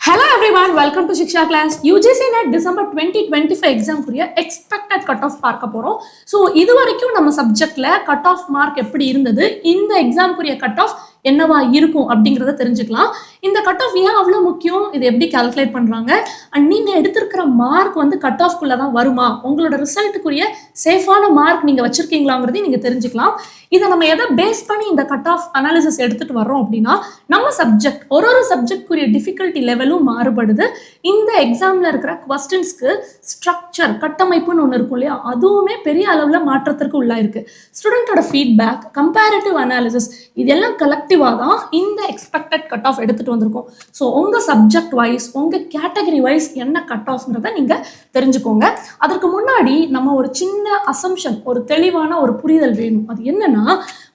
Hello everyone, welcome to Shiksha class. UGC NET December 2025 exam குரிய expected cutoff பார்க்க போறோம். So இது வரைக்கும் நம்ம சப்ஜெக்ட்ல cutoff மார்க் எப்படி இருந்தது, இந்த எக்ஸாம் குரிய cutoff என்னவா இருக்கும் அப்படிங்கறத தெரிஞ்சுக்கலாம். இந்த cutoff ஏன் அவ்வளவு முக்கியம், இது எப்படி கால்குலேட் பண்றாங்க, அண்ட் நீங்க எடுத்திருக்கிற மார்க் வந்து cutoff குள்ள தான் வருமா, உங்களோட ரிசல்ட்டுக்குரிய சேஃபான மார்க் நீங்க வச்சிருக்கீங்களாங்கிறதையும் நீங்க தெரிஞ்சுக்கலாம். இதை நம்ம எதை பேஸ் பண்ணி இந்த cutoff அனாலிசிஸ் எடுத்துட்டு வர்றோம் அப்படின்னா, நம்ம சப்ஜெக்ட் ஒரு சப்ஜெக்ட்குரிய டிஃபிகல்ட்டி லெவலும் மாறுபடுது. இந்த எக்ஸாம்ல இருக்கிற குவஸ்டின்ஸ்க்கு ஸ்ட்ரக்சர் கட்டமைப்புன்னு ஒன்று இருக்கும் இல்லையா, அதுவுமே பெரிய அளவில் மாற்றத்திற்கு உள்ளாயிருக்கு. ஸ்டூடெண்டோட ஃபீட்பேக், கம்பேரிட்டிவ் அனாலிசிஸ், இதெல்லாம் கலெக்டிவாக தான் இந்த எக்ஸ்பெக்டட் கட் ஆஃப் எடுத்துட்டு வந்திருக்கோம். ஸோ உங்கள் சப்ஜெக்ட் வைஸ், உங்கள் கேட்டகரி வைஸ் என்ன கட் ஆஃப்ங்கிறத நீங்கள் தெரிஞ்சுக்கோங்க. அதற்கு முன்னாடி நம்ம ஒரு சின்ன அசம்ஷன், ஒரு தெளிவான ஒரு புரிதல் வேணும். அது என்னன்னா,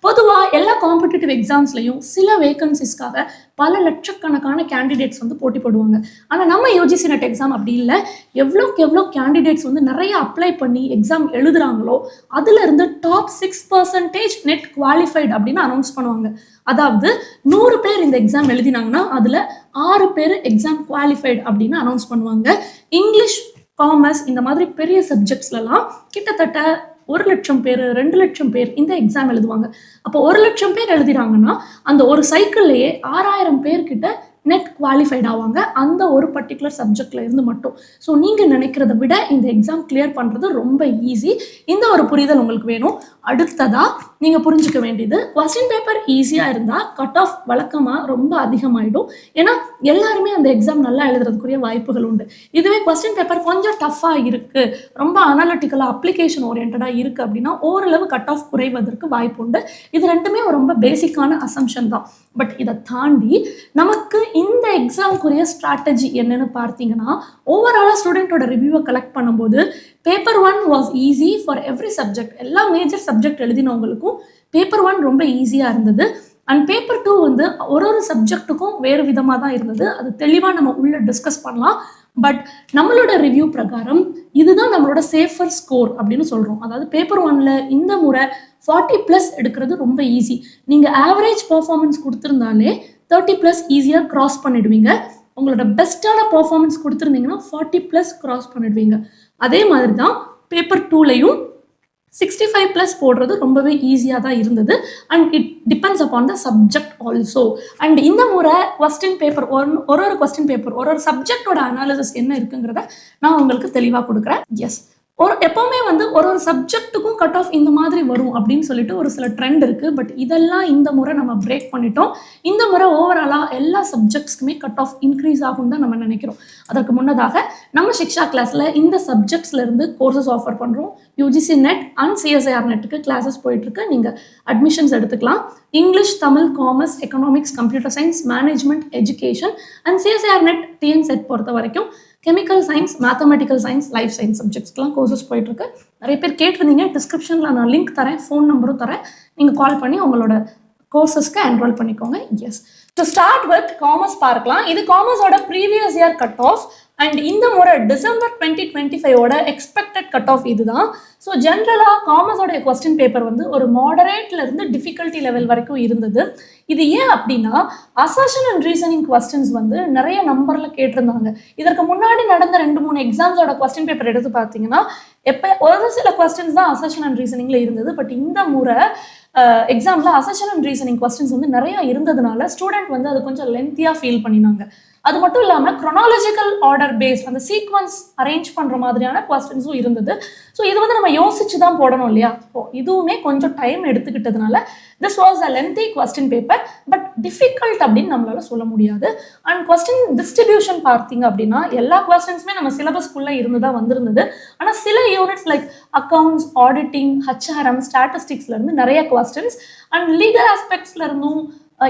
பொதுவாக எல்லா காம்படிட்டிவ் எக்ஸாம்ஸ்லையும் சில வேகன்சிஸ்க்காக பல லட்சக்கணக்கான கேண்டிடேட்ஸ் வந்து போட்டி போடுவாங்க. ஆனால் நம்ம யூஜிசி நெட் எக்ஸாம் அப்படி இல்லை. எவ்வளோக்கு எவ்வளோ கேண்டிடேட்ஸ் வந்து நிறைய அப்ளை பண்ணி எக்ஸாம் எழுதுறாங்களோ அதுலேருந்து டாப் 6% நெட் குவாலிஃபைடு அப்படின்னு அனௌன்ஸ் பண்ணுவாங்க. அதாவது 100 பேர் இந்த எக்ஸாம் எழுதினாங்கன்னா அதில் 6 பேர் எக்ஸாம் குவாலிஃபைடு அப்படின்னு அனௌன்ஸ் பண்ணுவாங்க. இங்கிலீஷ், காமர்ஸ் இந்த மாதிரி பெரிய சப்ஜெக்ட்ஸ்லாம் கிட்டத்தட்ட 1 லட்சம் பேர், 2 லட்சம் பேர் இந்த எக்ஸாம் எழுதுவாங்க. அப்போ 1 லட்சம் பேர் எழுதுறாங்கன்னா அந்த ஒரு சைக்கிள்லேயே 6000 பேர்கிட்ட நெட் குவாலிஃபைட் ஆவாங்க, அந்த ஒரு பர்டிகுலர் சப்ஜெக்ட்ல இருந்து மட்டும். ஸோ நீங்கள் நினைக்கிறத விட இந்த எக்ஸாம் கிளியர் பண்ணுறது ரொம்ப ஈஸி. இந்த ஒரு புரிதல் உங்களுக்கு வேணும். அடுத்ததா நீங்கள் புரிஞ்சுக்க வேண்டியது, கொஸ்டின் பேப்பர் ஈஸியாக இருந்தால் கட் ஆஃப் வழக்கமாக ரொம்ப அதிகமாகிடும். ஏன்னா எல்லாருமே அந்த எக்ஸாம் நல்லா எழுதுறதுக்குரிய வாய்ப்புகள் உண்டு. இதுவே கொஸ்டின் பேப்பர் கொஞ்சம் டஃப்பாக இருக்குது, ரொம்ப அனாலிட்டிக்கலாக அப்ளிகேஷன் ஓரியன்டாக இருக்குது அப்படின்னா ஓரளவு கட் ஆஃப் குறைவதற்கு வாய்ப்பு உண்டு. இது ரெண்டுமே ரொம்ப பேசிக்கான அசம்ஷன் தான். பட் இதை தாண்டி நமக்கு இந்த எக்ஸாம்க்குரிய ஸ்ட்ராட்டஜி என்னன்னு பார்த்தீங்கன்னா, ஓவராலாக ஸ்டூடெண்டோட ரிவ்யூவை கலெக்ட் பண்ணும்போது paper 1 was easy for every subject. எல்லா மேஜர் சப்ஜெக்ட் எழுதினவங்களுக்கும் பேப்பர் 1 ரொம்ப ஈஸியாக இருந்தது. அண்ட் பேப்பர் 2 வந்து ஒரு சப்ஜெக்ட்டுக்கும் வேறு விதமாக தான் இருந்தது. அது தெளிவாக நம்ம உள்ள டிஸ்கஸ் பண்ணலாம். பட் நம்மளோட ரிவ்யூ பிரகாரம் இதுதான் நம்மளோட சேஃபர் ஸ்கோர் அப்படின்னு சொல்கிறோம். அதாவது பேப்பர் 1ல இந்த முறை 40+ எடுக்கிறது ரொம்ப ஈஸி. நீங்கள் ஆவரேஜ் பர்ஃபார்மன்ஸ் கொடுத்துருந்தாலே 30+ ஈஸியாக கிராஸ் பண்ணிடுவீங்க. உங்களோட பெஸ்ட்டான பர்ஃபார்மன்ஸ் கொடுத்துருந்தீங்கன்னா 40+ கிராஸ் பண்ணிடுவீங்க. அதே மாதிரி தான் பேப்பர் 2லையும் 65+ போடுறது ரொம்பவே ஈஸியாக தான் இருந்தது. And it depends upon the subject also. And இந்த முறை கொஸ்டின் பேப்பர் ஒரு கொஸ்டின் பேப்பர் ஒரு சப்ஜெக்டோட அனாலிசிஸ் என்ன இருக்குங்கிறத நான் உங்களுக்கு தெளிவாக கொடுக்குறேன். எஸ், எப்போவுமே வந்து ஒரு சப்ஜெக்ட்டுக்கும் கட் ஆஃப் இந்த மாதிரி வரும் அப்படின்னு சொல்லிட்டு ஒரு சில ட்ரெண்ட் இருக்குது. பட் இதெல்லாம் இந்த முறை நம்ம பிரேக் பண்ணிட்டோம். இந்த முறை ஓவராலாக எல்லா சப்ஜெக்ட்ஸ்க்குமே கட் ஆஃப் இன்க்ரீஸ் ஆகும் தான் நம்ம நினைக்கிறோம். அதற்கு முன்னதாக நம்ம சிக்ஷா கிளாஸில் இந்த சப்ஜெக்ட்ஸ்லேருந்து கோர்சஸ் ஆஃபர் பண்ணுறோம். யூஜிசி நெட் அண்ட் சிஎஸ்ஐஆர் நெட்டுக்கு கிளாஸஸ் போயிட்டுருக்கு. நீங்கள் அட்மிஷன்ஸ் எடுத்துக்கலாம். English, Tamil, commerce, economics, computer science, management, education and CSIR NET TN SET பொறுத்த வரைக்கும் chemical science, mathematical science, life science சப்ஜெக்ட்ஸ்க்குலாம் கோர்சஸ் போயிட்டுருக்கு. நிறைய பேர் கேட்டிருந்தீங்க. டிஸ்கிரிப்ஷனில் நான் லிங்க் தரேன், ஃபோன் நம்பரும் தரேன். நீங்கள் கால் பண்ணி உங்களோட கோர்சஸ்க்கு என்ரோல் பண்ணிக்கோங்க. Yes, to start with commerce பார்க்கலாம். இது காமர்ஸோட previous year cut off and இந்த முறை டிசம்பர் 2025ஓட எக்ஸ்பெக்டட் கட் ஆஃப் இதுதான். ஸோ ஜென்ரலாக காமர்ஸோட கொஸ்டின் பேப்பர் வந்து ஒரு மாடரேட்லேருந்து டிஃபிகல்ட்டி லெவல் வரைக்கும் இருந்தது. இது ஏன் அப்படின்னா, அசர்ஷன் அண்ட் ரீசனிங் கொஸ்டின்ஸ் வந்து நிறைய நம்பரில் கேட்டிருந்தாங்க. இதற்கு முன்னாடி நடந்த 2-3 எக்ஸாம்ஸோட கொஸ்டின் பேப்பர் எடுத்து பார்த்தீங்கன்னா ஒரு சில கொஸ்டின்ஸ் தான் அசர்ஷன் அண்ட் ரீசனிங்கில் இருந்தது. பட் இந்த முறை எக்ஸாமில் அசர்ஷன் அண்ட் ரீசனிங் கொஸ்டின்ஸ் வந்து நிறையா இருந்ததுனால ஸ்டூடெண்ட் வந்து அது கொஞ்சம் லென்த்தியாக ஃபீல் பண்ணினாங்க. அது மட்டும் இல்லாமல் க்ரொனாலஜிக்கல் ஆர்டர் பேஸ், அந்த சீக்வன்ஸ் அரேஞ்ச் பண்ணுற மாதிரியான கொஸ்டின்ஸும் இருந்தது. ஸோ இது வந்து நம்ம யோசிச்சு தான் போடணும் இல்லையா. ஸோ இதுவுமே கொஞ்சம் டைம் எடுத்துக்கிட்டதுனால this was a lengthy question paper. But difficult அப்படின்னு நம்மளால சொல்ல முடியாது. அண்ட் கொஸ்டின் டிஸ்ட்ரிபியூஷன் பார்த்தீங்க அப்படின்னா எல்லா கொஸ்டின்ஸுமே நம்ம சிலபஸ்க்குள்ளே இருந்து தான் வந்திருந்தது. ஆனால் சில units like accounts, auditing, HRM, ஸ்டாட்டிஸ்டிக்ஸ்லேருந்து நிறைய கொஸ்டின்ஸ் அண்ட் லீகல் ஆஸ்பெக்ட்ஸ்ல இருந்தும்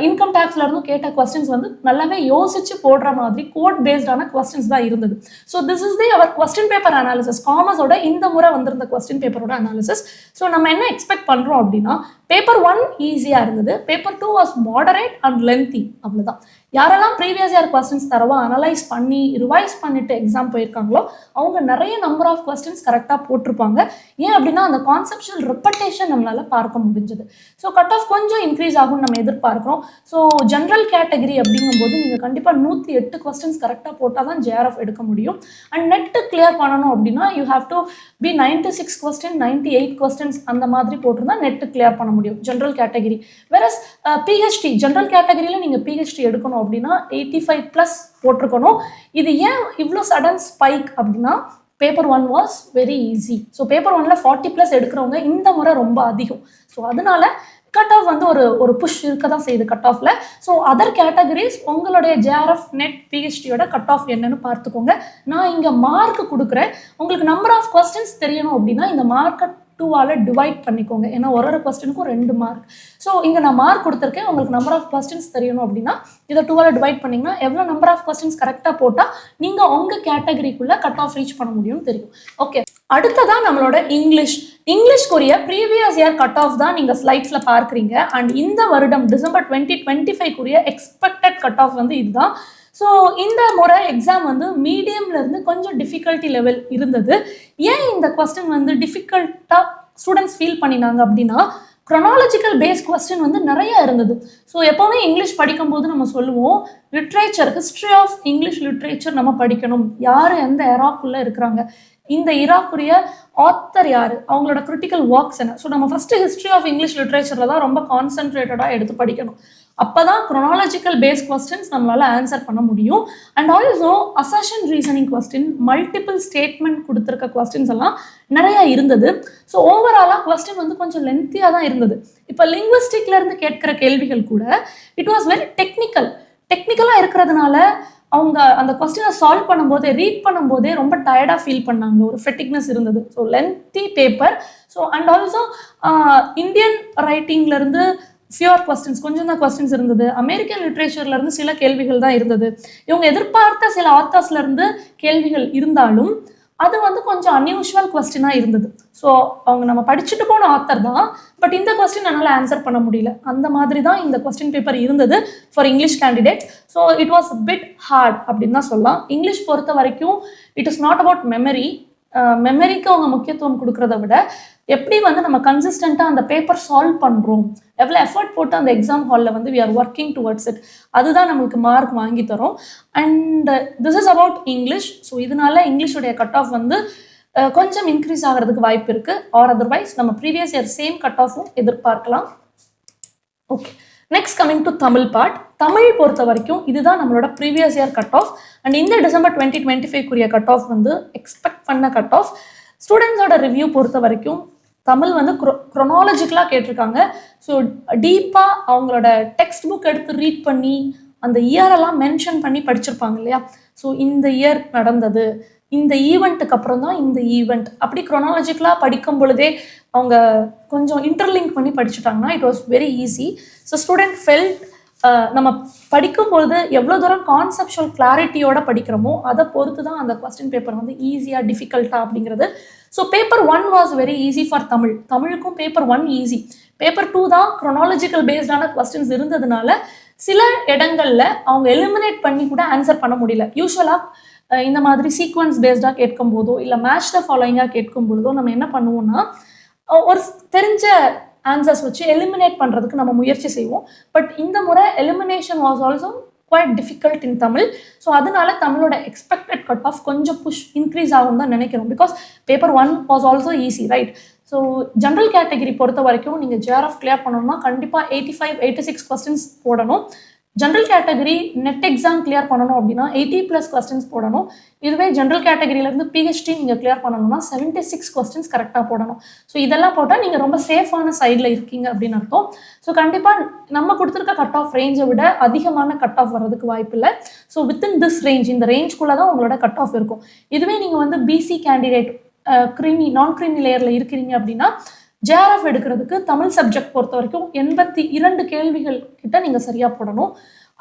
இன்கம் டேக்ஸ்ல இருந்தும் கேட்ட கொஸ்டின்ஸ் வந்து நல்லாவே யோசிச்சு போடுற மாதிரி கோட் பேஸ்டான கொஸ்டின்ஸ் தான் இருந்தது. So this is the our question paper analysis. காமர்ஸோட இந்த முறை வந்திருந்த கொஸ்டின் பேப்பரோட அனாலிசிஸ். ஸோ நம்ம என்ன எக்ஸ்பெக்ட் பண்ணுறோம் அப்படின்னா, பேப்பர் 1 ஈஸியாக இருந்தது, paper 2 was moderate and lengthy, அவ்வளோதான். யாரெல்லாம் ப்ரீவியஸ் இயர் கொஸ்டின்ஸ் தரவோ அனலைஸ் பண்ணி ரிவைஸ் பண்ணிட்டு எக்ஸாம் போயிருக்காங்களோ அவங்க நிறைய நம்பர் ஆஃப் கொஸ்டின்ஸ் கரெக்டாக போட்டிருப்பாங்க. ஏன் அப்படின்னா அந்த கான்செப்ஷுவல் ரெப்படேஷன் நம்மளால பார்க்க முடிஞ்சது. ஸோ கட் ஆஃப் கொஞ்சம் இன்க்ரீஸ் ஆகும்னு நம்ம எதிர்பார்க்குறோம். ஸோ ஜென்ரல் கேட்டகரி அப்படிங்கும்போது நீங்கள் கண்டிப்பாக 108 கொஸ்டின்ஸ் கரெக்டாக போட்டால் தான் ஜேஆர்எஃப் எடுக்க முடியும். அண்ட் நெட்டு கிளியர் பண்ணணும் அப்படின்னா you have to be 96 question 98 questions அந்த மாதிரி போட்டிருந்தா நெட்டு கிளியர் பண்ண முடியும் general category. Whereas PhD general கேட்டகரியில் நீங்கள் பிஹெச்டி எடுக்கணும் அப்படின்னா 85+ போட்டிருக்கணும். இது ஏன் இவ்வளோ சடன் ஸ்பைக் அப்படின்னா paper 1 was very easy. So paper 1ல 40+ எடுக்கிறவங்க இந்த முறை ரொம்ப அதிகம். ஸோ அதனால கட் ஆஃப் வந்து ஒரு புஷ் இருக்க தான் செய்யுது கட் ஆஃப்ல. ஸோ அதர் கேட்டகரிஸ் உங்களுடைய ஜேஆர்எஃப் நெட் பிஹெச்டியோட கட் ஆஃப் என்னன்னு பார்த்துக்கோங்க. நான் இங்கே மார்க் கொடுக்குறேன். உங்களுக்கு நம்பர் ஆஃப் கொஸ்டின்ஸ் தெரியணும் அப்படின்னா இந்த மார்க்கை 2ஆல் டிவைட் பண்ணிக்கோங்க. ஏன்னா ஒரு கொஸ்டினுக்கும் 2 மார்க். ஸோ இங்கே நான் மார்க் கொடுத்துருக்கேன். உங்களுக்கு நம்பர் ஆஃப் கொஸ்டின்ஸ் தெரியணும் அப்படின்னா இதை 2ஆல் டிவைட் பண்ணிங்கன்னா எவ்வளோ நம்பர் ஆஃப் கொஸ்டின்ஸ் கரெக்டாக போட்டால் நீங்கள் உங்கள் கேட்டகரிக்குள்ளே கட் ஆஃப் ரீச் பண்ண முடியும்னு தெரியும். ஓகே, அடுத்ததான் நம்மளோட இங்கிலீஷ்க்குரிய ப்ரீவியஸ் இயர் கட் ஆஃப் தான் நீங்கள் ஸ்லைட்ஸில் பார்க்குறீங்க. அண்ட் இந்த வருடம் டிசம்பர் 2025 எக்ஸ்பெக்டட் கட் ஆஃப் வந்து இதுதான். ஸோ இந்த முறை எக்ஸாம் வந்து மீடியம்லேருந்து கொஞ்சம் டிஃபிகல்ட்டி லெவல் இருந்தது. ஏன் இந்த கொஸ்டின் வந்து டிஃபிகல்ட்டாக ஸ்டூடெண்ட்ஸ் ஃபீல் பண்ணினாங்க அப்படின்னா க்ரொனாலஜிக்கல் பேஸ் கொஸ்டின் வந்து நிறைய இருந்தது. ஸோ எப்போவுமே இங்கிலீஷ் படிக்கும்போது நம்ம சொல்லுவோம் literature, history of English literature நம்ம படிக்கணும். யார் எந்த எராக்குள்ளே இருக்கிறாங்க, இந்த இராக்குரிய ஆத்தர் யார், அவங்களோட கிரிட்டிக்கல் ஒர்க்ஸ் என்ன. ஸோ நம்ம ஃபஸ்ட்டு ஹிஸ்ட்ரி ஆஃப் இங்கிலீஷ் லிட்ரேச்சரில் தான் ரொம்ப கான்சென்ட்ரேட்டடாக எடுத்து படிக்கணும். அப்போ தான் க்ரொனாலஜிக்கல் பேஸ் கொஸ்டின்ஸ் நம்மளால் ஆன்சர் பண்ண முடியும். And also assertion reasoning question, multiple statement கொடுத்துருக்க கொஸ்டின்ஸ் எல்லாம் நிறையா இருந்தது. ஸோ ஓவராலாக கொஸ்டின் வந்து கொஞ்சம் லென்த்தியாக தான் இருந்தது. இப்போ லிங்குவிஸ்டிக்லேருந்து கேட்குற கேள்விகள் கூட இட் வாஸ் வெரி டெக்னிக்கலாக இருக்கிறதுனால அவங்க அந்த கொஸ்டினை சால்வ் பண்ணும்போதே ரீட் பண்ணும்போதே ரொம்ப டயர்டாக ஃபீல் பண்ணாங்க. ஒரு ஃபெட்டிக்னஸ் இருந்தது. So lengthy paper. So and also Indian ரைட்டிங்லேருந்து ஃபியூர் கொஸ்டின்ஸ், கொஞ்சம் தான் கொஸ்டின்ஸ் இருந்தது. அமெரிக்கன் லிட்ரேச்சர்லேருந்து சில கேள்விகள் தான் இருந்தது. இவங்க எதிர்பார்த்த சில ஆத்தர்ஸ்லேருந்து கேள்விகள் இருந்தாலும் அது வந்து கொஞ்சம் அன்யூஷுவல் கொஸ்டினாக இருந்தது. ஸோ அவங்க நம்ம படிச்சுட்டு போன ஆத்தர் தான், பட் இந்த கொஸ்டின் என்னால் ஆன்சர் பண்ண முடியல. அந்த மாதிரி தான் இந்த கொஸ்டின் பேப்பர் இருந்தது for English candidate. So it was bit hard அப்படின்னு தான் சொல்லலாம். இங்கிலீஷ் பொறுத்த வரைக்கும் இட் இஸ் நாட் அபவுட் மெமரிக்கு அவங்க முக்கியத்துவம் கொடுக்குறத விட எப்படி வந்து நம்ம கன்சிஸ்டண்ட்டாக அந்த பேப்பர் சால்வ் பண்ணுறோம், எவ்வளோ எஃபர்ட் போட்டு அந்த எக்ஸாம் ஹாலில் வந்து we are working towards it, அதுதான் நம்மளுக்கு மார்க் வாங்கி தரும். And this is about English. So இதனால இங்கிலீஷுடைய கட் ஆஃப் வந்து கொஞ்சம் இன்க்ரீஸ் ஆகிறதுக்கு வாய்ப்பு இருக்குது. ஆர் அதர்வைஸ் நம்ம ப்ரீவியஸ் இயர் சேம் கட் ஆஃபும் எதிர்பார்க்கலாம். Okay, next coming to Tamil part. Tamil பொறுத்த வரைக்கும் இதுதான் நம்மளோட previous year cut off. And இந்த டிசம்பர் 2025 கட் ஆஃப் வந்து எக்ஸ்பெக்ட் பண்ண கட் ஆஃப். ஸ்டூடெண்ட்ஸோட ரிவ்யூ பொறுத்த வரைக்கும் தமிழ் வந்து க்ரொனாலஜிக்கலாக கேட்டிருக்காங்க. ஸோ டீப்பாக அவங்களோட டெக்ஸ்ட் புக் எடுத்து ரீட் பண்ணி அந்த இயரெல்லாம் மென்ஷன் பண்ணி படிச்சிருப்பாங்க இல்லையா. ஸோ இந்த இயர் நடந்தது, இந்த ஈவெண்ட்டுக்கு அப்புறம் தான் இந்த ஈவெண்ட், அப்படி க்ரொனாலஜிக்கலாக படிக்கும் பொழுதே அவங்க கொஞ்சம் இன்டர்லிங்க் பண்ணி படிச்சுட்டாங்கன்னா it was very easy. So student felt நம்ம படிக்கும்பொழுது எவ்வளோ தூரம் கான்செப்சுவல் கிளாரிட்டியோட படிக்கிறோமோ அதை பொறுத்து தான் அந்த கொஸ்டின் பேப்பர் வந்து ஈஸியாக டிஃபிகல்ட்டாக அப்படிங்கிறது. So paper 1 was very easy for தமிழுக்கும் பேப்பர் 1 ஈஸி. பேப்பர் 2 தான் க்ரொனாலஜிக்கல் பேஸ்டான கொஸ்டின்ஸ் இருந்ததுனால சில இடங்களில் அவங்க எலிமினேட் பண்ணி கூட ஆன்சர் பண்ண முடியல. யூஸ்வலாக இந்த மாதிரி சீக்வன்ஸ் பேஸ்டாக கேட்கும் போதோ இல்லை மேட்ச் த ஃபாலோயிங்காக கேட்கும் பொழுதோ நம்ம என்ன பண்ணுவோம்னா ஒரு தெரிஞ்ச ஆன்சர்ஸ் வச்சு எலிமினேட் பண்ணுறதுக்கு நம்ம முயற்சி செய்வோம். பட் இந்த முறை elimination was also quite difficult in Tamil. So அதனால தமிழோட எக்ஸ்பெக்டட் கட் ஆஃப் கொஞ்சம் புஷ் இன்க்ரீஸ் ஆகும் தான் நினைக்கிறோம். Because paper 1 was also easy, right? So general category பொறுத்த வரைக்கும் நீங்கள் ஜேஆர்எஃப் கிளியர் பண்ணணும்னா கண்டிப்பாக 85-86 கொஸ்டின்ஸ் போடணும். General category net exam clear பண்ணணும் அப்படின்னா 80+ கொஸ்டின்ஸ் போடணும். இதுவே ஜென்ரல் கேட்டகரியிலேருந்து பிஹெச்டி நீங்கள் கிளியர் பண்ணணும்னா 76 கொஸ்டின்ஸ் கரெக்டாக போடணும். ஸோ இதெல்லாம் போட்டால் நீங்கள் ரொம்ப சேஃபான சைடில் இருக்கீங்க அப்படின்னு அர்த்தம். ஸோ கண்டிப்பாக நம்ம கொடுத்துருக்க கட் ஆஃப் ரேஞ்சை விட அதிகமான கட் ஆஃப் வர்றதுக்கு வாய்ப்பு இல்லை. ஸோ வித்தின் திஸ் ரேஞ்ச், இந்த ரேஞ்ச்குள்ளே தான் உங்களோட கட் ஆஃப் இருக்கும். இதுவே நீங்கள் வந்து பிசி கேண்டிடேட் நான் கிரீமி லேயரில் இருக்கிறீங்க அப்படின்னா ஜேஆர்எஃப் எடுக்கிறதுக்கு தமிழ் சப்ஜெக்ட் பொறுத்த வரைக்கும் 82 கேள்விகள் கிட்ட நீங்கள் சரியாக போடணும்.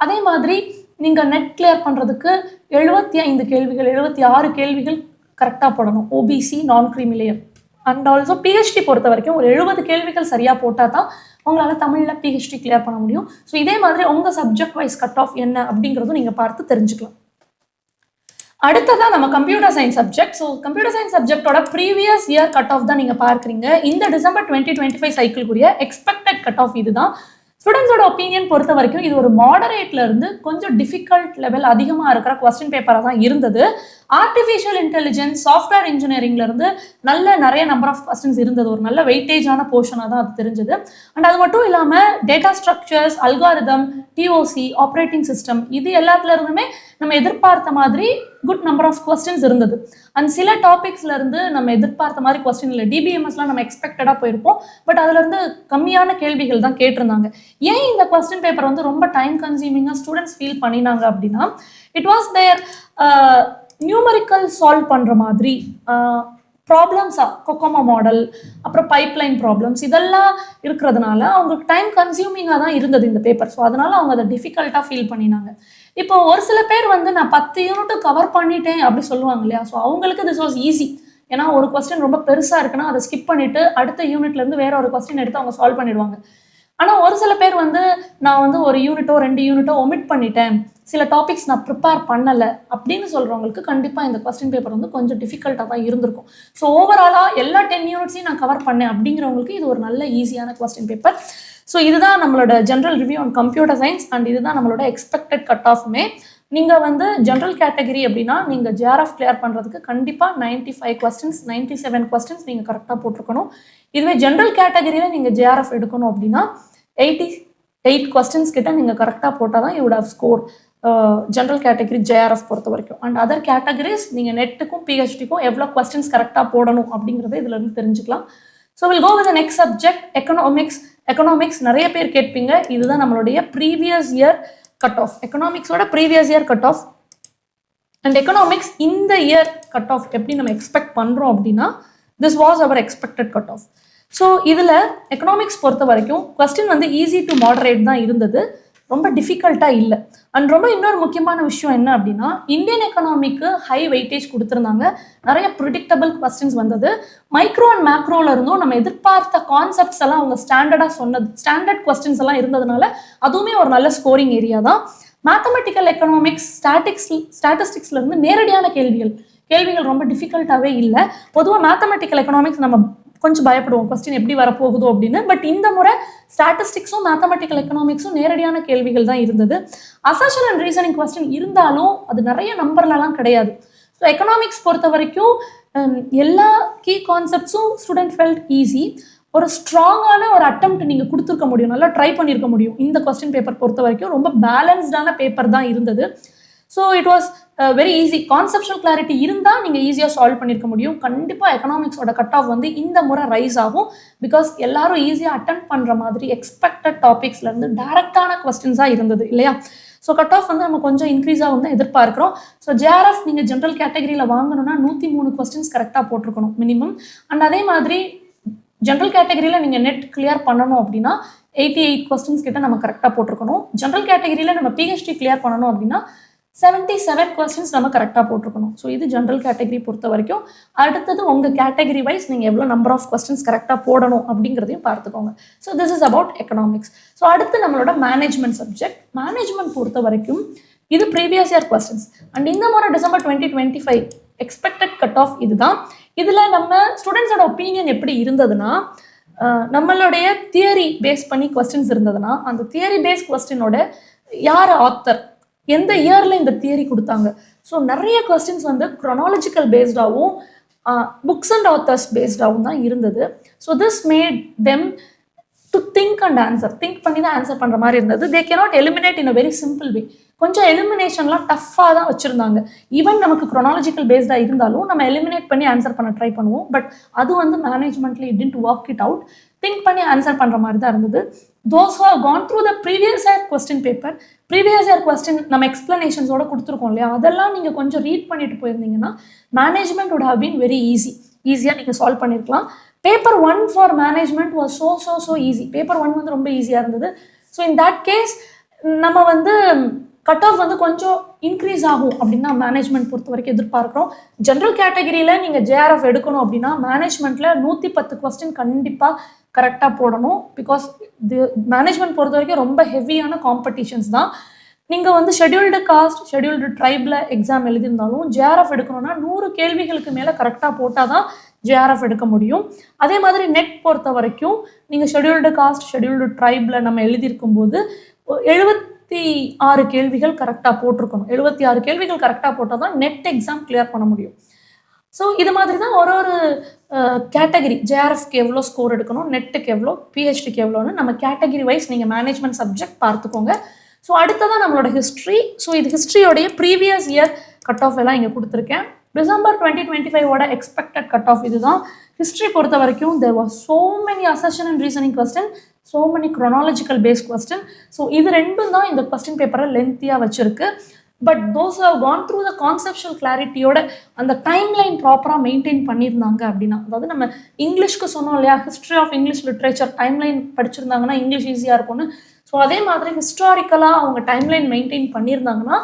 அதே மாதிரி நீங்கள் நெட் கிளியர் பண்ணுறதுக்கு 75 கேள்விகள் 76 கேள்விகள் கரெக்டாக போடணும். ஓபிசி நான் creamy layer. And also PhD பொறுத்த வரைக்கும் ஒரு 70 கேள்விகள் சரியாக போட்டால் தான் உங்களால் தமிழில் பிஹெச்டி கிளியர் பண்ண முடியும். ஸோ இதே மாதிரி உங்கள் சப்ஜெக்ட் வைஸ் கட் ஆஃப் என்ன அப்படிங்கிறதும் நீங்கள் பார்த்து தெரிஞ்சுக்கலாம். அடுத்ததான் நம்ம computer science subject. So computer science சப்ஜெக்டோட ப்ரீவியஸ் இயர் கட் ஆஃப் தான் நீங்கள் பார்க்குறீங்க. இந்த டிசம்பர் 2025 சைக்கிள்குரிய எக்ஸ்பெக்டட் கட் ஆஃப் இதுதான். ஸ்டூடெண்ட்ஸோட ஒப்பீனியன் பொறுத்த வரைக்கும் இது ஒரு மாடரேட்ல இருந்து கொஞ்சம் டிஃபிகல்ட் லெவல் அதிகமாக இருக்கிற கொஸ்டின் பேப்பராக தான் இருந்தது. ஆர்டிஃபிஷியல் இன்டெலிஜென்ஸ், சாஃப்ட்வேர் இன்ஜினியரிங்ல இருந்து நிறைய நம்பர் ஆஃப் கொஸ்டின்ஸ் இருந்தது. ஒரு நல்ல வெயிட்டேஜான போர்ஷனாக தான் அது தெரிஞ்சது. அண்ட் அது மட்டும் இல்லாமல் data structures, algorithm, DOC, operating system இது எல்லாத்துல இருந்துமே நம்ம எதிர்பார்த்த மாதிரி குட் நம்பர் ஆஃப் கொஸ்டின்ஸ் இருந்தது. அண்ட் சில டாபிக்ஸ்ல இருந்து நம்ம எதிர்பார்த்த மாதிரி கொஸ்டின் இல்லை. டிபிஎம்எஸ்லாம் நம்ம எக்ஸ்பெக்டடாக போயிருப்போம், பட் அதுல இருந்து கம்மியான கேள்விகள் தான் கேட்டிருந்தாங்க. ஏன் இந்த கொஸ்டின் பேப்பர் வந்து ரொம்ப டைம் கன்சியூமிங்காக ஸ்டூடெண்ட்ஸ் ஃபீல் பண்ணினாங்க அப்படின்னா, it was there numerical solve பண்ணுற மாதிரி ப்ராப்ளம்ஸா, கொக்கோமா மாடல், அப்புறம் பைப்லைன் ப்ராப்ளம்ஸ் இதெல்லாம் இருக்கிறதுனால அவங்களுக்கு டைம் கன்சியூமிங்காக தான் இருந்தது இந்த பேப்பர். ஸோ அதனால அவங்க அதை டிஃபிகல்ட்டாக ஃபீல் பண்ணினாங்க. இப்போ ஒரு சில பேர் வந்து நான் 10 யூனிட் கவர் பண்ணிட்டேன் அப்படி சொல்லுவாங்க இல்லையா. ஸோ அவங்களுக்கு திஸ் வாஸ் ஈஸி. ஏன்னா ஒரு கொஸ்டின் ரொம்ப பெருசாக இருக்குன்னா அதை ஸ்கிப் பண்ணிட்டு அடுத்த யூனிட்லேருந்து வேற ஒரு கொஸ்டின் எடுத்து அவங்க சால்வ் பண்ணிடுவாங்க. ஆனால் ஒரு சில பேர் வந்து நான் வந்து ஒரு யூனிட்டோ 2 யூனிட்டோ ஒமிட் பண்ணிட்டேன், சில டாபிக்ஸ் நான் ப்ரிப்பேர் பண்ணலை அப்படின்னு சொல்கிறவங்களுக்கு கண்டிப்பாக இந்த கொஸ்டின் பேப்பர் வந்து கொஞ்சம் டிஃபிகல்ட்டாக தான் இருந்திருக்கும். ஸோ ஓவராலாக எல்லா 10 யூனிட்ஸையும் நான் கவர் பண்ணேன் அப்படிங்கிறவங்களுக்கு இது ஒரு நல்ல ஈஸியான கொஸ்டின் பேப்பர். ஸோ இதுதான் நம்மளோட general review on computer science and இதுதான் நம்மளோட எக்ஸ்பெக்டட் கட் ஆஃப்மே. நீங்கள் வந்து ஜென்ரல் கேட்டகரி அப்படின்னா நீங்கள் ஜேஆர்எஃப் கிளியர் பண்ணுறதுக்கு கண்டிப்பாக 95 கொஸ்டின்ஸ் 97 கொஸ்டின்ஸ் நீங்கள் கரெக்டாக போட்டிருக்கணும். இதுவே ஜென்ரல் கேட்டகரியில் நீங்கள் ஜேஆர்எஃப் எடுக்கணும் அப்படின்னா 88 கொஸ்டின்ஸ் கிட்ட நீங்கள் கரெக்டாக போட்டால் தான் you would have score general category JRF பொறுத்த வரைக்கும். அண்ட் அதர் கேட்டகரிஸ் நீங்கள் நெட்டுக்கும் பிஹெச்டிக்கும் எவ்வளோ கொஸ்டின்ஸ் கரெக்டாக போடணும் அப்படிங்கிறத இதுல இருந்து தெரிஞ்சுக்கலாம். So will go with the next subject economics. Economics நிறைய பேர் கேட்பீங்க. இதுதான் நம்மளுடைய ப்ரீவியஸ் இயர் கட் ஆஃப். எக்கனாமிக்ஸோட previous year cut off and economics இந்த இயர் கட் ஆஃப் எப்படி நம்ம எக்ஸ்பெக்ட் பண்ணுறோம் அப்படின்னா, this was our expected cut off. So இதில் எக்கனாமிக்ஸ் பொறுத்த வரைக்கும் கொஸ்டின் வந்து ஈஸி டு மாடரேட் தான் இருந்தது, ரொம்ப டிஃபிகல்ட்டாக இல்லை. அண்ட் ரொம்ப இன்னொரு முக்கியமான விஷயம் என்ன அப்படின்னா, இந்தியன் எக்கனாமிக்கு ஹை வெயிட்டேஜ் கொடுத்துருந்தாங்க. நிறைய ப்ரிடிக்டபிள் கொஸ்டின்ஸ் வந்தது. மைக்ரோ அண்ட் மேக்ரோல இருந்தும் நம்ம எதிர்பார்த்த கான்செப்ட்ஸ் எல்லாம் அவங்க ஸ்டாண்டர்டாக சொன்னது, ஸ்டாண்டர்ட் கொஸ்டின்ஸ் எல்லாம் இருந்ததுனால அதுவுமே ஒரு நல்ல ஸ்கோரிங் ஏரியா தான். மேத்தமெட்டிக்கல் எக்கனாமிக்ஸ், ஸ்டாட்டிஸ்டிக்ஸ்ல இருந்து நேரடியான கேள்விகள் ரொம்ப டிஃபிகல்ட்டாகவே இல்லை. பொதுவாக மேத்தமெட்டிக்கல் எக்கனாமிக்ஸ் நம்ம கொஞ்சம் பயப்படுவோம் கொஸ்டின் எப்படி வரப்போகுதோ அப்படின்னு. பட் இந்த முறை ஸ்டாட்டிஸ்டிக்ஸும் மேத்தமெட்டிக்கல் எக்கனாமிக்ஸும் நேரடியான கேள்விகள் தான் இருந்தது. அசர்ஷன் அண்ட் ரீசனிங் கொஸ்டின் இருந்தாலும் அது நிறைய நம்பர்லலாம் கிடையாது. ஸோ எக்கனாமிக்ஸ் பொறுத்த வரைக்கும் எல்லா கீ கான்செப்ட்ஸும் ஸ்டூடெண்ட் ஃபெல்ட் ஈஸி. ஒரு ஸ்ட்ராங்கான ஒரு அட்டெம்ப்ட் நீங்கள் கொடுத்துருக்க முடியும், நல்லா ட்ரை பண்ணியிருக்க முடியும். இந்த கொஸ்டின் பேப்பர் பொறுத்த வரைக்கும் ரொம்ப பேலன்ஸ்டான பேப்பர் தான் இருந்தது. So it was very easy. Conceptual clarity இருந்தால் நீங்கள் ஈஸியாக சால்வ் பண்ணியிருக்க முடியும். கண்டிப்பாக எக்கனாமிக்ஸோட கட் ஆஃப் வந்து இந்த முறை ரைஸ் ஆகும். பிகாஸ் எல்லாரும் ஈஸியாக அட்டன் பண்ணுற மாதிரி எக்ஸ்பெக்டட் டாபிக்ஸ்லேருந்து டைரக்டான கொஸ்டின்ஸாக இருந்தது இல்லையா. ஸோ கட் ஆஃப் வந்து நம்ம கொஞ்சம் இன்க்ரீஸ் ஆகும் தான் எதிர்பார்க்குறோம். ஸோ ஜேஆர்எஃப் நீங்கள் ஜென்ரல் கேட்டகரியில் வாங்கணும்னா 103 கொஸ்டின்ஸ் கரெக்டாக போட்டிருக்கணும் மினிமம். அண்ட் அதே மாதிரி ஜென்ரல் கேட்டகரியில் நீங்கள் நெட் கிளியர் பண்ணணும் அப்படின்னா 88 கொஸ்டின்ஸ் கிட்ட நம்ம கரெக்டாக போட்டிருக்கணும். ஜென்ரல் கேட்டகரியில் நம்ம பிஹெச்டி கிளியர் பண்ணணும் அப்படின்னா 77 கொஸ்டின்ஸ் நம்ம கரெக்டாக போட்டிருக்கணும். ஸோ இது ஜென்ரல் கேட்டகரி பொறுத்த வரைக்கும். அடுத்தது உங்கள் கேட்டகரி வைஸ் நீங்கள் எவ்வளோ நம்பர் ஆஃப் கொஸ்டின்ஸ் கரெக்டாக போடணும் அப்படிங்கிறதையும் பார்த்துக்கோங்க. So this is about economics. So அடுத்து நம்மளோட மேனேஜ்மெண்ட் சப்ஜெக்ட். மேனேஜ்மெண்ட் பொறுத்த வரைக்கும் இது ப்ரீவியஸ் இயர் கொஸ்டின்ஸ் அண்ட் இந்த முறை டிசம்பர் 2025 எக்ஸ்பெக்டட் கட் ஆஃப் இதுதான். இதில் நம்ம ஸ்டூடெண்ட்ஸோட ஒப்பீனியன் எப்படி இருந்ததுன்னா, நம்மளுடைய தியரி பேஸ் பண்ணி கொஸ்டின்ஸ் இருந்ததுன்னா அந்த தியரி பேஸ் கொஸ்டினோட யார் ஆத்தர், எந்த இயரில் இந்த தியரி கொடுத்தாங்க. ஸோ நிறைய கொஸ்டின்ஸ் வந்து க்ரோனாலஜிக்கல் பேஸ்டாகவும் புக்ஸ் அண்ட் ஆத்தர்ஸ் பேஸ்டாகவும் தான் இருந்தது. So this mat them to think and answer. Think பண்ணி தான் ஆன்சர் பண்ணுற மாதிரி இருந்தது. They cannot eliminate in a very simple வே. கொஞ்சம் எலிமினேஷன்லாம் டஃப்பாக தான் வச்சுருந்தாங்க. ஈவன் நமக்கு க்ரோனாலஜிக்கல் பேஸ்டாக இருந்தாலும் நம்ம எலிமினேட் பண்ணி ஆன்சர் பண்ண ட்ரை பண்ணுவோம். பட் அது வந்து மேனேஜ்மெண்ட்ல it didn't work it out. Think பண்ணி ஆன்சர் பண்ணுற மாதிரி தான் இருந்தது. Those who have gone through the previous year question paper, previous year question நம்ம எக்ஸ்பிளனேஷன்ஸோட கொடுத்துருக்கோம் இல்லையா, அதெல்லாம் நீங்கள் கொஞ்சம் ரீட் பண்ணிட்டு போயிருந்தீங்கன்னா management would have been very ஈஸியாக நீங்கள் சால்வ் பண்ணியிருக்கலாம். Paper 1 for management was so ஈஸி. பேப்பர் 1 வந்து ரொம்ப ஈஸியாக இருந்தது. ஸோ இன் தட் கேஸ் நம்ம வந்து கட் ஆஃப் வந்து கொஞ்சம் இன்க்ரீஸ் ஆகும் அப்படின்னா மேனேஜ்மெண்ட் பொறுத்த வரைக்கும் எதிர்பார்க்குறோம். ஜென்ரல் கேட்டகரியில் நீங்கள் ஜேஆர்எஃப் எடுக்கணும் அப்படின்னா மேனேஜ்மெண்ட்டில் 110 கொஸ்டின் கண்டிப்பாக கரெக்டாக போடணும். பிகாஸ் மேனேஜ்மெண்ட் பொறுத்த வரைக்கும் ரொம்ப ஹெவியான காம்படிஷன்ஸ் தான். நீங்கள் வந்து scheduled caste, scheduled tribal exam எழுதியிருந்தாலும் ஜேஆர்எஃப் எடுக்கணும்னா 100 கேள்விகளுக்கு மேலே கரெக்டாக போட்டால் தான் ஜேஆர்எஃப் எடுக்க முடியும். அதே மாதிரி நெட் பொறுத்த வரைக்கும் நீங்கள் ஷெட்யூல்டு காஸ்ட், ஷெட்யூல்டு ட்ரைபில் நம்ம எழுதியிருக்கும் போது 76 கேள்விகள் கரெக்டாக போட்டிருக்கணும். 76 கேள்விகள் கரெக்டாக போட்டால் தான் நெட் எக்ஸாம் கிளியர் பண்ண முடியும். ஸோ இது மாதிரி தான் ஒரு ஒரு கேட்டகரி, ஜேஆர்எஃப்க்கு எவ்வளோ ஸ்கோர் எடுக்கணும், நெட்டுக்கு எவ்வளோ, பிஹெச்டிக்கு எவ்வளோன்னு நம்ம கேட்டகரி வைஸ் நீங்கள் மேனேஜ்மெண்ட் சப்ஜெக்ட் பார்த்துக்கோங்க. ஸோ அடுத்ததான் நம்மளோட ஹிஸ்ட்ரி. ஸோ இது ஹிஸ்ட்ரியோடைய ப்ரீவியஸ் இயர் கட் ஆஃப் எல்லாம் இங்கே கொடுத்துருக்கேன். டிசம்பர் 2025 எக்ஸ்பெக்டட் கட் ஆஃப் இதுதான். ஹிஸ்ட்ரி பொறுத்த வரைக்கும் there was so many assertion and reasoning question, so many chronological based question. So இது ரெண்டும் தான் இந்த கொஸ்டின் பேப்பரை லென்த்தியாக வச்சிருக்கு. But those have gone through the conceptual கிளாரிட்டியோட அந்த டைம்லைன் ப்ராப்பராக மெயின்டைன் பண்ணியிருந்தாங்க அப்படின்னா, அதாவது நம்ம இங்கிலீஷ்க்கு சொன்னோம் இல்லையா, history of English literature timeline படிச்சிருந்தாங்கன்னா இங்கிலீஷ் ஈஸியாக இருக்கும்னு. ஸோ அதே மாதிரி ஹிஸ்டாரிக்கலாக அவங்க டைம்லைன் மெயின்டைன் பண்ணியிருந்தாங்கன்னா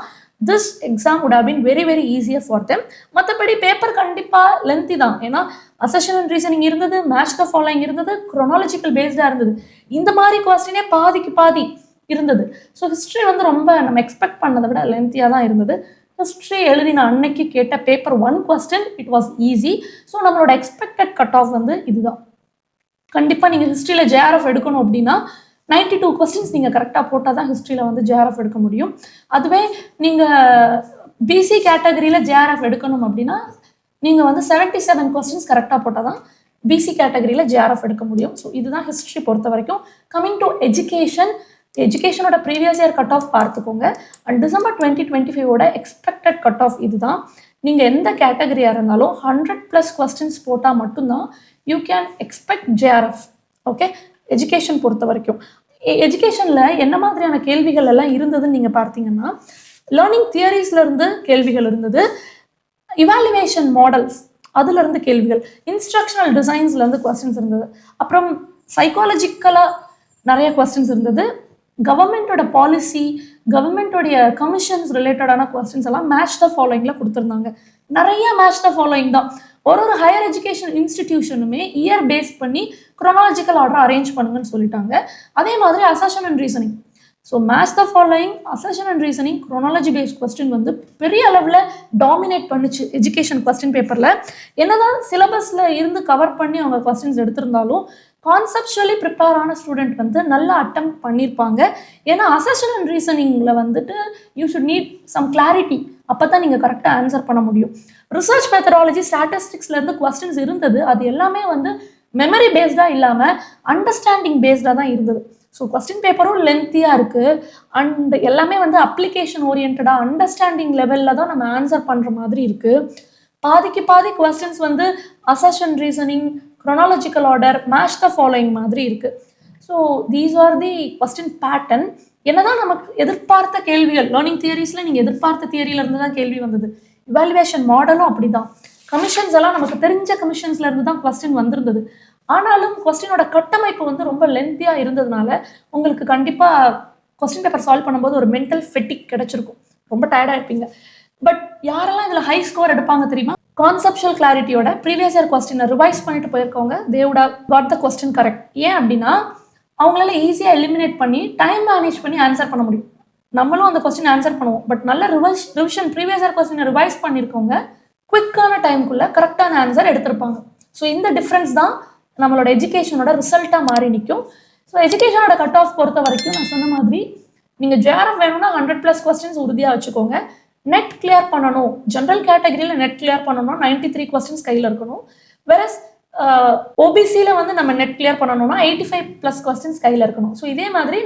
this exam would have been very very easier for them. மற்றபடி பேப்பர் கண்டிப்பாக லென்த்தி தான். ஏன்னா அசெஷன் அண்ட் ரீசனிங் இருந்தது, மேட்ச் த ஃபாலோயிங் இருந்தது, குரோனாலஜிக்கல் பேஸ்டாக இருந்தது. இந்த மாதிரி கொஸ்டினே பாதிக்கு பாதி இருந்தது. ஸோ ஹிஸ்ட்ரி வந்து ரொம்ப நம்ம எக்ஸ்பெக்ட் பண்ணதை விட லென்த்தியாக தான் இருந்தது. ஹிஸ்ட்ரி எழுதின அன்னைக்கு கேட்ட paper 1 question it was easy. So நம்மளோட எக்ஸ்பெக்டட் கட் ஆஃப் வந்து இதுதான். கண்டிப்பாக நீங்கள் ஹிஸ்ட்ரியில் ஜேஆர்எஃப் எடுக்கணும் அப்படின்னா 92 கொஸ்டின்ஸ் நீங்கள் கரெக்டாக போட்டால் தான் ஹிஸ்ட்ரியில் வந்து ஜேஆர்எஃப் எடுக்க முடியும். அதுவே நீங்கள் பிசி கேட்டகரியில் ஜேஆர்எஃப் எடுக்கணும் அப்படின்னா நீங்கள் வந்து 77 கொஸ்டின்ஸ் கரெக்டாக போட்டால் தான் பிசி கேட்டகரியில் ஜேஆர்எஃப் எடுக்க முடியும். ஸோ இதுதான் ஹிஸ்ட்ரி பொறுத்த வரைக்கும். கம்மிங் டு எஜுகேஷனோட ப்ரீவியஸ் இயர் கட் ஆஃப் பார்த்துக்கோங்க. And December 2025 expected cut off இதுதான். நீங்கள் எந்த கேட்டகரியாக இருந்தாலும் 100+ கொஸ்டின்ஸ் போட்டால் மட்டும்தான் you can expect JRF. Okay, education பொறுத்த வரைக்கும் எஜுகேஷனில் என்ன மாதிரியான கேள்விகள் எல்லாம் இருந்ததுன்னு நீங்கள் பார்த்தீங்கன்னா, லேர்னிங் தியரிஸ்லேருந்து கேள்விகள் இருந்தது, இவாலுவேஷன் மாடல்ஸ் அதுலேருந்து கேள்விகள், இன்ஸ்ட்ரக்ஷனல் டிசைன்ஸ்லேருந்து கொஸ்டின்ஸ் இருந்தது, அப்புறம் சைக்காலஜிக்கலாக நிறைய கொஸ்டின்ஸ் இருந்தது, கவர்மெண்ட்டோட பாலிசி, கவர்மெண்ட்டோடைய கமிஷன்ஸ் ரிலேட்டடான கொஸ்டின்ஸ் எல்லாம் மேட்ச் த ஃபாலோயிங்கில் கொடுத்துருந்தாங்க. நிறைய மேட்ச் த ஃபாலோயிங் தான். ஒரு ஹையர் எஜுகேஷன் இன்ஸ்டிடியூஷனுமே இயர் பேஸ் பண்ணி குரோனாலஜிக்கல் ஆர்டர் அரேஞ்ச் பண்ணுங்கன்னு சொல்லிட்டாங்க. அதே மாதிரி assertion and reasoning. So match the following, assertion and reasoning, chronology based question வந்து பெரிய அளவில் டாமினேட் பண்ணிச்சு எஜுகேஷன் கொஸ்டின் பேப்பரில். என்னதான் சிலபஸில் இருந்து கவர் பண்ணி அவங்க கொஸ்டின்ஸ் எடுத்திருந்தாலும் கான்செப்சுவலி ப்ரிப்பேர் ஆன ஸ்டூடெண்ட் வந்து நல்லா அட்டம் பண்ணியிருப்பாங்க. ஏன்னா அசெஷன் அண்ட் ரீசனிங்கில் வந்துட்டு you should need some clarity. அப்போ தான் நீங்கள் கரெக்டாக ஆன்சர் பண்ண முடியும். ரிசர்ச் மெத்தடாலஜி, ஸ்டாட்டிஸ்டிக்ஸ்லேருந்து கொஸ்டின்ஸ் இருந்தது. அது எல்லாமே வந்து மெமரி பேஸ்டாக இல்லாமல் அண்டர்ஸ்டாண்டிங் பேஸ்டாக தான் இருந்தது. ஸோ கொஸ்டின் பேப்பரும் லென்த்தியாக இருக்குது. அண்ட் எல்லாமே வந்து அப்ளிகேஷன் ஓரியன்டாக அண்டர்ஸ்டாண்டிங் லெவலில் தான் நம்ம ஆன்சர் பண்ணுற மாதிரி இருக்குது. பாதிக்கு பாதி கொஸ்டின்ஸ் வந்து assertion reasoning, chronological order, match the following மாதிரி இருக்கு. So these are the question pattern. என்னதான் நமக்கு எதிர்பார்த்த கேள்விகள், லேர்னிங் தியரிஸில் நீங்கள் எதிர்பார்த்த தியரியிலேருந்து தான் கேள்வி வந்தது. இவாலுவேஷன் மாடலும் அப்படி தான். கமிஷன்ஸ் எல்லாம் நமக்கு தெரிஞ்ச கமிஷன்ஸ்லேருந்து தான் கொஸ்டின் வந்திருந்தது. ஆனாலும் கொஸ்டினோட கட்டமைப்பு வந்து ரொம்ப லென்த்தியாக இருந்ததுனால உங்களுக்கு கண்டிப்பாக கொஸ்டின் பேப்பர் சால்வ் பண்ணும்போது ஒரு மென்டல் ஃபெட்டிக் கிடைச்சிருக்கும். ரொம்ப டயர்டாக இருப்பீங்க. பட் யாரெல்லாம் இதில் ஹை ஸ்கோர் எடுப்பாங்க தெரியுமா? கான்செப்சுவல் கிளாரிட்டியோட ப்ரீவியஸ் இயர் கொஸ்டினை ரிவைஸ் பண்ணிட்டு போயிருக்கவங்க, they would have got the question correct. ஏன் அப்படின்னா அவங்களால ஈஸியாக எலிமினேட் பண்ணி டைம் மேனேஜ் பண்ணி ஆன்சர் பண்ண முடியும். நம்மளும் அந்த கொஸ்டின் ஆன்சர் பண்ணுவோம். பட் நல்ல ரிவிஷன் ப்ரீவியஸ் இயர் கொஸ்டினை ரிவைஸ் பண்ணியிருக்கவங்க குவிக்கான டைமுக்குள்ளே கரெக்டான ஆன்சர் எடுத்திருப்பாங்க. ஸோ இந்த டிஃப்ரென்ஸ் தான் நம்மளோட எஜுகேஷனோட ரிசல்ட்டாக மாறி நிற்கும். ஸோ எஜுகேஷனோட கட் ஆஃப் பொறுத்த வரைக்கும் நான் சொன்ன மாதிரி நீங்கள் ஜேஆர்எஃப் வேணும்னா 100+ கொஸ்டின்ஸ் உறுதியாக வச்சுக்கோங்க. நெட் கிளியர் பண்ணணும், ஜென்ரல் கேட்டகரியில் நெட் கிளியர் பண்ணணும், 93 கொஸ்டின்ஸ் கையில் இருக்கணும். வெரஸ் ஓபிசியில் வந்து நம்ம நெட் கிளியர் பண்ணணும்னா 85+ கொஸ்டின்ஸ் கையில் இருக்கணும். ஸோ இதே மாதிரி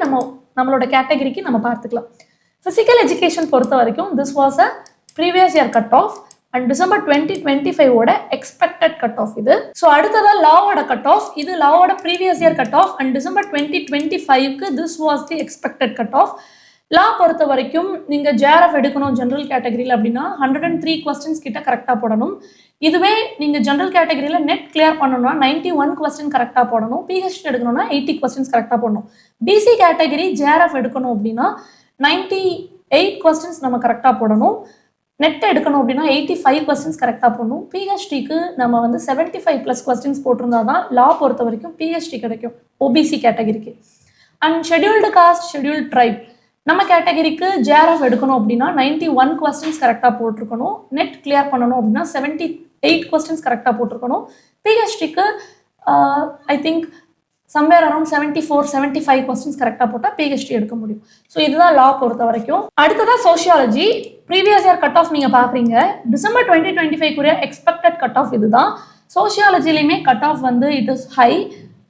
நம்மளோட கேட்டகரிக்கு நம்ம பார்த்துக்கலாம். ஃபிசிக்கல் எஜுகேஷன் பொறுத்த வரைக்கும் this was a previous year cut off and December 2025 expected cut off இது. ஸோ அடுத்ததான் லாவோட கட் ஆஃப். இது லாவோட previous year cut off and December 2025க்கு this was the expected cut off. Law பொறுத்த வரைக்கும் நீங்கள் ஜேஆர்எஃப் எடுக்கணும் ஜென்ரல் கேட்டகரியில் அப்படின்னா 103 கொஸ்டின்ஸ் கிட்ட கரெக்டாக போடணும். இதுவே நீங்கள் ஜென்ரல் கேட்டகரியில் நெட் கிளியர் பண்ணணும்னா 91 கொஸ்டின் கரெக்டாக போடணும். பிஹெச்டி எடுக்கணும்னா 80 கொஸ்டின்ஸ் கரெக்டாக போடணும். பிசி கேட்டகரி ஜேஆர்எஃப் எடுக்கணும் அப்படின்னா 98 கொஸ்டின்ஸ் நம்ம கரெக்டாக போடணும். நெட் எடுக்கணும் அப்படின்னா 85 கொஸ்டின்ஸ் கரெக்டாக போடணும். பிஹெச்டிக்கு நம்ம வந்து 75+ கொஸ்டின்ஸ் போட்டிருந்தா தான் லா பொறுத்த வரைக்கும் பிஹெச்டி கிடைக்கும் ஓபிசி கேட்டகரிக்கு. And scheduled caste, scheduled try நம்ம கேட்டகரிக்கு ஜேஆர்எஃப் எடுக்கணும் அப்படின்னா 91 கொஸ்டின்ஸ் கரெக்டாக போட்டிருக்கணும். நெட் கிளியர் பண்ணணும் அப்படின்னா 78 கொஸ்டின்ஸ் கரெக்டாக போட்டிருக்கணும். பிஹெச்டிக்கு I think somewhere around 74-75 questions கரெக்டாக போட்டால் பிஹெச்டி எடுக்க முடியும். ஸோ இதுதான் லா பொறுத்த வரைக்கும். அடுத்ததாக sociology previous year cut off நீங்கள் பார்க்குறீங்க. டிசம்பர் 2025 எக்ஸ்பெக்டட் கட் ஆஃப் இதுதான். சோஷியாலஜிலையுமே கட் ஆஃப் வந்து it is high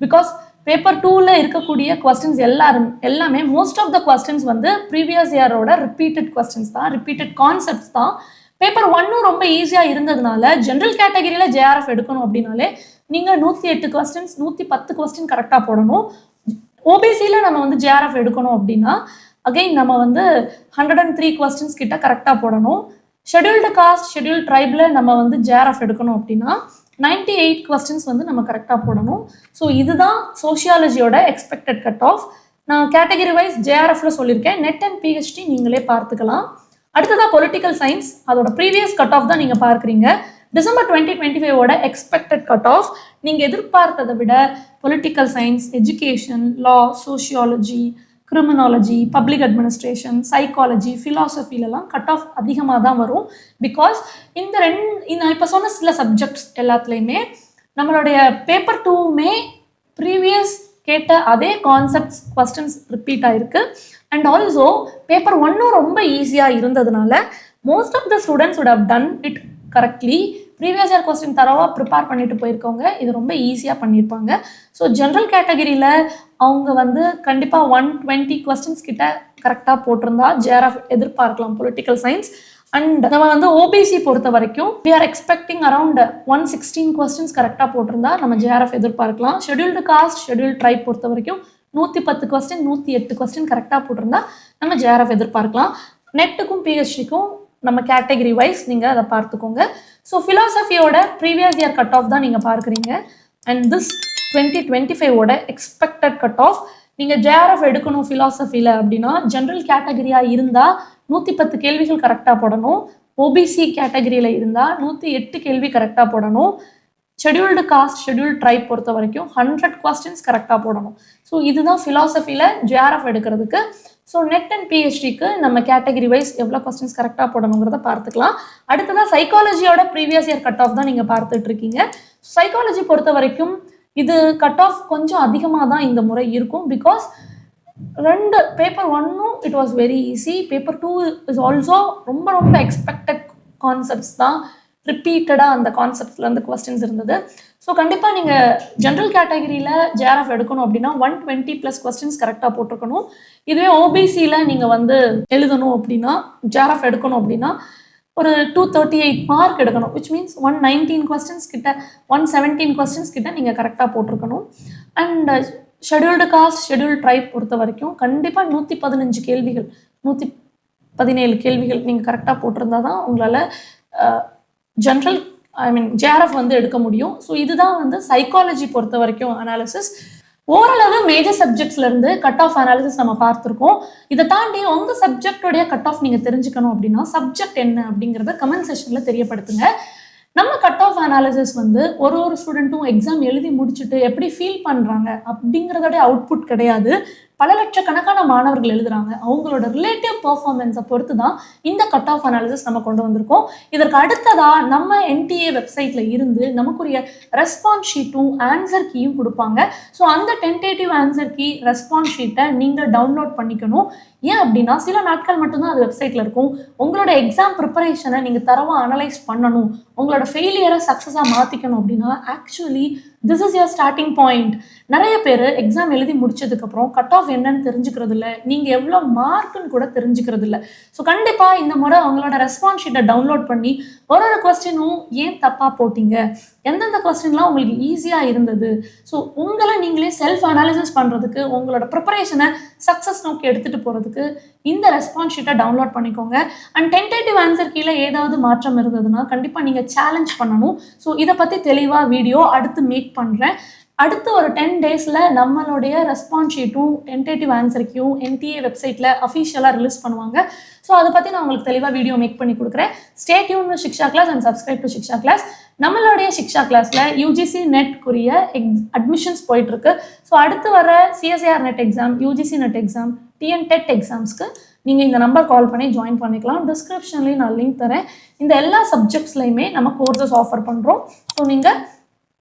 because paper 2ல இருக்கக்கூடிய கொஸ்டின்ஸ் எல்லாமே மோஸ்ட் ஆஃப் த கொஸ்டின்ஸ் வந்து ப்ரீவியஸ் இயரோட ரிப்பீட்டட் கொஸ்டின்ஸ் தான், ரிப்பீட்டட் கான்செப்ட்ஸ் தான். பேப்பர் 1 ரொம்ப ஈஸியாக இருந்ததுனால ஜென்ரல் கேட்டகரியில் ஜேஆர்எஃப் எடுக்கணும் அப்படின்னாலே நீங்கள் 108 கொஸ்டின்ஸ் 110 கொஸ்டின் கரெக்டாக போடணும். ஓபிசியில் நம்ம வந்து ஜேஆர்எஃப் எடுக்கணும் அப்படின்னா அகைன் நம்ம வந்து 103 கொஸ்டின்ஸ் கிட்ட கரெக்டாக போடணும். ஷெட்யூல்டு காஸ்ட், ஷெட்யூல்டு ட்ரைபில் நம்ம வந்து ஜேஆர்எஃப் எடுக்கணும் அப்படின்னா 98 கொஸ்டின்ஸ் வந்து நம்ம கரெக்டாக போடணும். ஸோ இதுதான் சோஷியாலஜியோட எக்ஸ்பெக்டட் கட் ஆஃப். நான் கேட்டகரி வைஸ் ஜேஆர்எஃப்ல சொல்லியிருக்கேன். நெட் அண்ட் பிஹெச்டி நீங்களே பார்த்துக்கலாம். அடுத்ததாக பொலிட்டிக்கல் சயின்ஸ், அதோட ப்ரீவியஸ் கட் ஆஃப் தான் நீங்கள் பார்க்குறீங்க. டிசம்பர் 2025 எக்ஸ்பெக்டட் கட் ஆஃப் நீங்கள் எதிர்பார்த்ததை விட political science, education, law, sociology, criminology, public administration, psychology, ஃபிலாசபிலெலாம் கட் ஆஃப் அதிகமாக தான் வரும். பிகாஸ் நான் இப்போ சொன்ன சில சப்ஜெக்ட்ஸ் எல்லாத்துலேயுமே நம்மளுடைய பேப்பர் 2மே ப்ரீவியஸ் கேட்ட அதே கான்செப்ட்ஸ் கொஸ்டின்ஸ் ரிப்பீட் ஆயிருக்கு. அண்ட் ஆல்சோ பேப்பர் 1 ரொம்ப ஈஸியாக இருந்ததுனால most of the students would have done it correctly. Previous year question தரவாக ப்ரிப்பேர் பண்ணிட்டு போயிருக்கவங்க இது ரொம்ப ஈஸியாக பண்ணியிருப்பாங்க. ஸோ ஜென்ரல் கேட்டகரியில் அவங்க வந்து கண்டிப்பாக 120 கொஸ்டின்ஸ் கிட்ட கரெக்டாக போட்டிருந்தா ஜேஆர்எஃப் எதிர்பார்க்கலாம் பொலிட்டிக்கல் சயின்ஸ். அண்ட் நம்ம வந்து ஓபிசி பொறுத்த வரைக்கும் we are expecting around 116 questions கரெக்டாக போட்டிருந்தா நம்ம ஜேஆர்எஃப் எதிர்பார்க்கலாம். ஷெட்யூல்டு காஸ்ட், ஷெட்யூல்டு ட்ரைப் பொறுத்த வரைக்கும் 110 கொஸ்டின் 108 கொஸ்டின் கரெக்டாக போட்டிருந்தா நம்ம ஜேஆர்எஃப் எதிர்பார்க்கலாம். நெட்டுக்கும் பிஹெச்டிக்கும் நம்ம கேட்டகரி வைஸ் நீங்கள் அதை பார்த்துக்கோங்க. ஸோ ஃபிலாசபியோட ப்ரீவியஸ் இயர் கட் ஆஃப் தான் நீங்கள் பார்க்குறீங்க. And this 2025 expected cut off நீங்கள் ஜேஆர்எஃப் எடுக்கணும் ஃபிலாசபியில் அப்படின்னா ஜென்ரல் கேட்டகரியாக இருந்தால் 110 கேள்விகள் கரெக்டாக போடணும். ஓபிசி கேட்டகரியில் இருந்தால் 108 கேள்வி கரெக்டாக போடணும். ஷெட்யூல்டு காஸ்ட், ஷெட்யூல்டு ட்ரைப் பொறுத்த வரைக்கும் 100 கொஸ்டின்ஸ் கரெக்டாக போடணும். ஸோ இதுதான் ஃபிலாசபியில் ஜேஆர்எஃப் எடுக்கிறதுக்கு. ஸோ நெட் அண்ட் பிஹெச்டிக்கு நம்ம கேட்டகரி வைஸ் எவ்வளோ கொஸ்டின்ஸ் கரெக்டாக போடணுங்கிறத பார்த்துக்கலாம். அடுத்ததாக சைக்காலஜியோட ப்ரீவியஸ் இயர் கட் ஆஃப் தான் நீங்கள் பார்த்துட்டு இருக்கீங்க. சைக்காலஜி பொறுத்த வரைக்கும் இது கட் ஆஃப் கொஞ்சம் அதிகமாக தான் இந்த முறை இருக்கும். Because paper 1 it was very easy. Paper 2 is also ரொம்ப எக்ஸ்பெக்டட் கான்செப்ட்ஸ் தான், ரிப்பீட்டடாக அந்த கான்செப்ட்ஸில் வந்து கொஸ்டின்ஸ் இருந்தது. ஸோ கண்டிப்பாக நீங்கள் ஜென்ரல் கேட்டகரியில் ஜேஆர்எஃப் எடுக்கணும் அப்படின்னா 120+ கொஸ்டின்ஸ் கரெக்டாக போட்டிருக்கணும். இதுவே ஓபிசியில் நீங்கள் வந்து எழுதணும் அப்படின்னா ஜேஆர்எஃப் எடுக்கணும் அப்படின்னா ஒரு 238 மார்க் எடுக்கணும். விச் மீன்ஸ் 119 கொஸ்டின்ஸ் கிட்ட 117 கொஸ்டின்ஸ் கிட்ட நீங்கள் கரெக்டாக போட்டிருக்கணும். And scheduled caste, scheduled try பொறுத்த வரைக்கும் கண்டிப்பாக 115 கேள்விகள் 117 கேள்விகள் நீங்கள் கரெக்டாக போட்டிருந்தா தான் உங்களால் ஜென்ரல் ஜேஆர்எஃப் வந்து எடுக்க முடியும். ஸோ இதுதான் வந்து சைக்காலஜி பொறுத்த வரைக்கும் அனாலிசிஸ். ஓரளவு மேஜர் சப்ஜெக்ட்ஸ்லேருந்து கட் ஆஃப் அனாலிசிஸ் நம்ம பார்த்துருக்கோம். இதை தாண்டி உங்கள் சப்ஜெக்டோடைய கட் ஆஃப் நீங்கள் தெரிஞ்சுக்கணும் அப்படின்னா சப்ஜெக்ட் என்ன அப்படிங்கிறத கமெண்ட் செஷனில் தெரியப்படுத்துங்க. நம்ம கட் ஆஃப் அனாலிசிஸ் வந்து ஒரு ஸ்டூடெண்ட்டும் எக்ஸாம் எழுதி முடிச்சுட்டு எப்படி ஃபீல் பண்ணுறாங்க அப்படிங்கிறதோடைய அவுட்புட் கிடையாது. பல லட்சக்கணக்கான மாணவர்கள் எழுதுறாங்க. அவங்களோட ரிலேட்டிவ் பெர்ஃபார்மன்ஸை பொறுத்து தான் இந்த கட் ஆஃப் அனாலிசிஸ் நம்ம கொண்டு வந்திருக்கோம். இதற்கு அடுத்ததாக நம்ம என்டிஏ வெப்சைட்டில் இருந்து நமக்குரிய ரெஸ்பான்ஸ் ஷீட்டும் ஆன்சர் கீயும் கொடுப்பாங்க. ஸோ அந்த டென்டேட்டிவ் ஆன்சர் கீ ரெஸ்பான்ஸ் ஷீட்டை நீங்கள் டவுன்லோட் பண்ணிக்கணும். ஏன் அப்படின்னா சில நாட்கள் மட்டும்தான் அது வெப்சைட்டில் இருக்கும். உங்களோட எக்ஸாம் ப்ரிப்பரேஷனை நீங்கள் தரவாக அனலைஸ் பண்ணணும், உங்களோட ஃபெயிலியரை சக்ஸஸாக மாற்றிக்கணும் அப்படின்னா actually this is your starting point. நிறைய பேர் எக்ஸாம் எழுதி முடிச்சதுக்கப்புறம் கட் ஆஃப் என்னன்னு தெரிஞ்சுக்கிறது இல்லை, நீங்கள் எவ்வளோ மார்க்குன்னு கூட தெரிஞ்சுக்கிறது இல்லை. ஸோ கண்டிப்பாக இந்த முறை அவங்களோட ரெஸ்பான்ஸ் ஷீட்டை டவுன்லோட் பண்ணி ஒரு கொஸ்டினும் ஏன் தப்பாக போட்டீங்க, எந்தெந்த கொஸ்டின்லாம் உங்களுக்கு ஈஸியாக இருந்தது, ஸோ உங்களை நீங்களே செல்ஃப் அனாலிசிஸ் பண்ணுறதுக்கு உங்களோட ப்ரிப்பரேஷனை சக்ஸஸ் நோக்கி எடுத்துகிட்டு போகிறதுக்கு இந்த ரெஸ்பான்ஸ் ஷீட்டை டவுன்லோட் பண்ணிக்கோங்க. அண்ட் டென்டேட்டிவ் ஆன்சர் கீழே ஏதாவது மாற்றம் இருந்ததுன்னா கண்டிப்பாக நீங்கள் சேலஞ்ச் பண்ணணும். ஸோ இதை பற்றி தெளிவாக வீடியோ அடுத்து மேக் பண்ணுறேன். அடுத்த ஒரு 10 டேஸில் நம்மளுடைய ரெஸ்பான்ஸ் ஷீட்டும் டென்டேட்டிவ் ஆன்சருக்கும் NTA வெப்சைட்டில் அஃபிஷியலாக ரிலீஸ் பண்ணுவாங்க. ஸோ அதை பற்றி நான் உங்களுக்கு தெளிவாக வீடியோ மேக் பண்ணி கொடுக்குறேன். Stay tune with Shiksha class and subscribe to Shiksha class. நம்மளுடைய சிக்ஷா கிளாஸில் UGC நெட்க்குரிய அட்மிஷன்ஸ் போயிட்டுருக்கு. ஸோ அடுத்து வர CSIR NET exam, UGC NET exam, TN TET எக்ஸாம்ஸ்க்கு நீங்கள் இந்த நம்பர் கால் பண்ணி ஜாயின் பண்ணிக்கலாம். டிஸ்கிரிப்ஷன்லேயும் நான் லிங்க் தரேன். இந்த எல்லா சப்ஜெக்ட்ஸ்லையுமே நம்ம கோர்சஸ் ஆஃபர் பண்ணுறோம். ஸோ நீங்கள்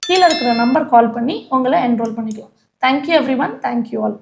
கீழே இருக்கிற நம்பர் கால் பண்ணி உங்களை என்ரோல் பண்ணிக்கலாம். Thank you every one. Thank you all.